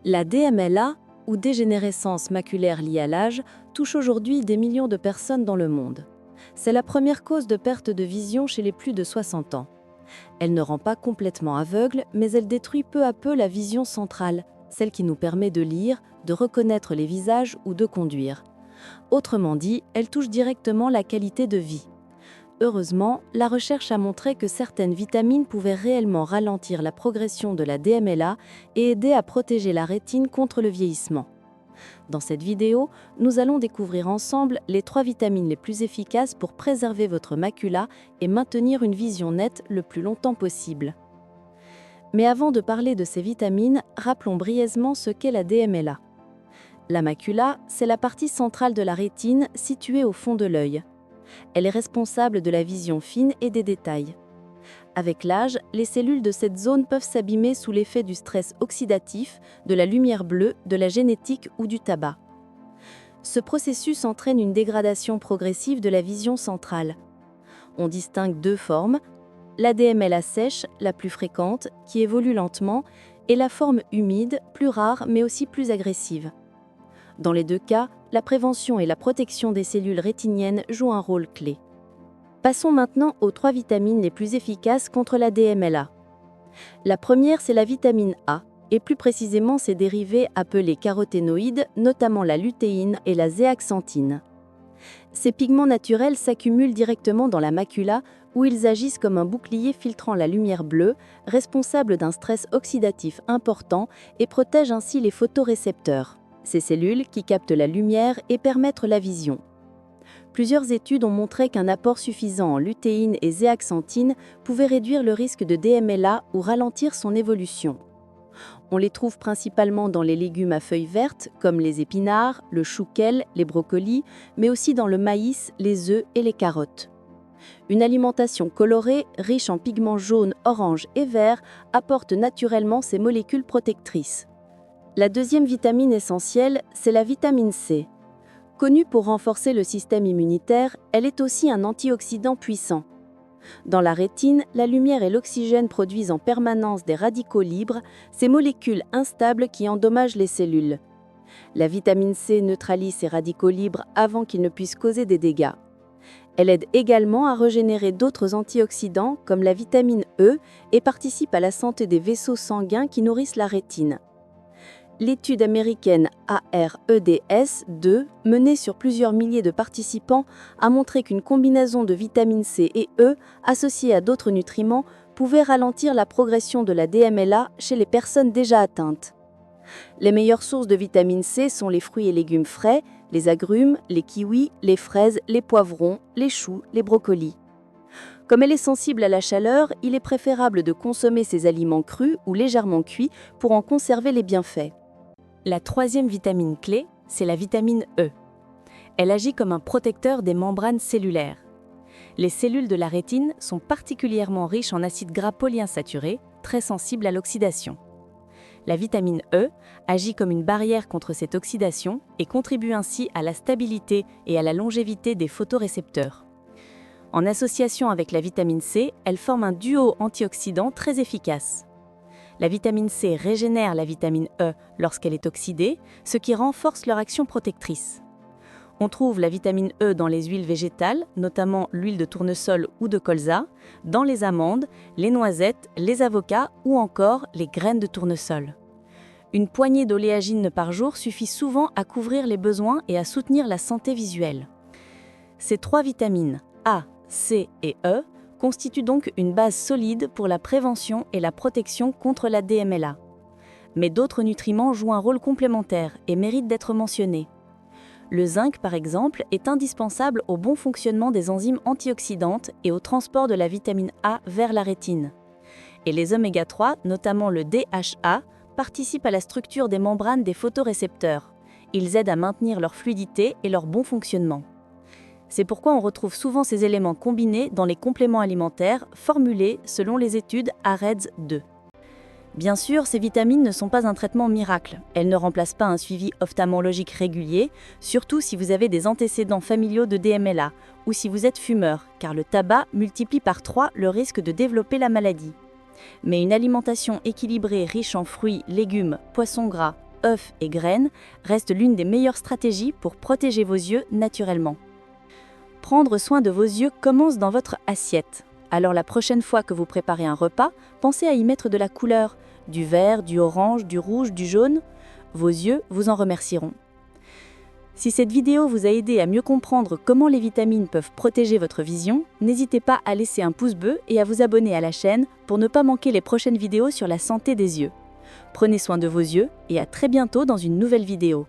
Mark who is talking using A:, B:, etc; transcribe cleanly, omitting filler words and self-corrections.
A: La DMLA, ou dégénérescence maculaire liée à l'âge, touche aujourd'hui des millions de personnes dans le monde. C'est la première cause de perte de vision chez les plus de 60 ans. Elle ne rend pas complètement aveugle, mais elle détruit peu à peu la vision centrale, celle qui nous permet de lire, de reconnaître les visages ou de conduire. Autrement dit, elle touche directement la qualité de vie. Heureusement, la recherche a montré que certaines vitamines pouvaient réellement ralentir la progression de la DMLA et aider à protéger la rétine contre le vieillissement. Dans cette vidéo, nous allons découvrir ensemble les 3 vitamines les plus efficaces pour préserver votre macula et maintenir une vision nette le plus longtemps possible. Mais avant de parler de ces vitamines, rappelons brièvement ce qu'est la DMLA. La macula, c'est la partie centrale de la rétine située au fond de l'œil. Elle est responsable de la vision fine et des détails. Avec l'âge, les cellules de cette zone peuvent s'abîmer sous l'effet du stress oxydatif, de la lumière bleue, de la génétique ou du tabac. Ce processus entraîne une dégradation progressive de la vision centrale. On distingue 2 formes, la DMLA sèche, la plus fréquente, qui évolue lentement, et la forme humide, plus rare mais aussi plus agressive. Dans les 2 cas, la prévention et la protection des cellules rétiniennes jouent un rôle clé. Passons maintenant aux 3 vitamines les plus efficaces contre la DMLA. La première, c'est la vitamine A, et plus précisément ses dérivés appelés caroténoïdes, notamment la lutéine et la zéaxanthine. Ces pigments naturels s'accumulent directement dans la macula, où ils agissent comme un bouclier filtrant la lumière bleue, responsable d'un stress oxydatif important et protègent ainsi les photorécepteurs, ces cellules qui captent la lumière et permettent la vision. Plusieurs études ont montré qu'un apport suffisant en lutéine et zéaxanthine pouvait réduire le risque de DMLA ou ralentir son évolution. On les trouve principalement dans les légumes à feuilles vertes comme les épinards, le chou-quel, les brocolis, mais aussi dans le maïs, les œufs et les carottes. Une alimentation colorée, riche en pigments jaunes, oranges et verts, apporte naturellement ces molécules protectrices. La deuxième vitamine essentielle, c'est la vitamine C. Connue pour renforcer le système immunitaire, elle est aussi un antioxydant puissant. Dans la rétine, la lumière et l'oxygène produisent en permanence des radicaux libres, ces molécules instables qui endommagent les cellules. La vitamine C neutralise ces radicaux libres avant qu'ils ne puissent causer des dégâts. Elle aide également à régénérer d'autres antioxydants comme la vitamine E et participe à la santé des vaisseaux sanguins qui nourrissent la rétine. L'étude américaine AREDS2, menée sur plusieurs milliers de participants, a montré qu'une combinaison de vitamine C et E, associée à d'autres nutriments, pouvait ralentir la progression de la DMLA chez les personnes déjà atteintes. Les meilleures sources de vitamine C sont les fruits et légumes frais, les agrumes, les kiwis, les fraises, les poivrons, les choux, les brocolis. Comme elle est sensible à la chaleur, il est préférable de consommer ces aliments crus ou légèrement cuits pour en conserver les bienfaits. La troisième vitamine clé, c'est la vitamine E. Elle agit comme un protecteur des membranes cellulaires. Les cellules de la rétine sont particulièrement riches en acides gras polyinsaturés, très sensibles à l'oxydation. La vitamine E agit comme une barrière contre cette oxydation et contribue ainsi à la stabilité et à la longévité des photorécepteurs. En association avec la vitamine C, elle forme un duo antioxydant très efficace. La vitamine C régénère la vitamine E lorsqu'elle est oxydée, ce qui renforce leur action protectrice. On trouve la vitamine E dans les huiles végétales, notamment l'huile de tournesol ou de colza, dans les amandes, les noisettes, les avocats ou encore les graines de tournesol. Une poignée d'oléagineux par jour suffit souvent à couvrir les besoins et à soutenir la santé visuelle. Ces 3 vitamines, A, C et E, constituent donc une base solide pour la prévention et la protection contre la DMLA. Mais d'autres nutriments jouent un rôle complémentaire et méritent d'être mentionnés. Le zinc, par exemple, est indispensable au bon fonctionnement des enzymes antioxydantes et au transport de la vitamine A vers la rétine. Et les oméga 3, notamment le DHA, participent à la structure des membranes des photorécepteurs. Ils aident à maintenir leur fluidité et leur bon fonctionnement. C'est pourquoi on retrouve souvent ces éléments combinés dans les compléments alimentaires formulés selon les études AREDS2. Bien sûr, ces vitamines ne sont pas un traitement miracle. Elles ne remplacent pas un suivi ophtalmologique régulier, surtout si vous avez des antécédents familiaux de DMLA ou si vous êtes fumeur, car le tabac multiplie par 3 le risque de développer la maladie. Mais une alimentation équilibrée riche en fruits, légumes, poissons gras,
B: œufs et graines, reste l'une des meilleures stratégies pour protéger vos yeux naturellement. Prendre soin de vos yeux commence dans votre assiette. Alors la prochaine fois que vous préparez un repas, pensez à y mettre de la couleur, du vert, du orange, du rouge, du jaune. Vos yeux vous en remercieront. Si cette vidéo vous a aidé à mieux comprendre comment les vitamines peuvent protéger votre vision, n'hésitez pas à laisser un pouce bleu et à vous abonner à la chaîne pour ne pas manquer les prochaines vidéos sur la santé des yeux. Prenez soin de vos yeux et à très bientôt dans une nouvelle vidéo.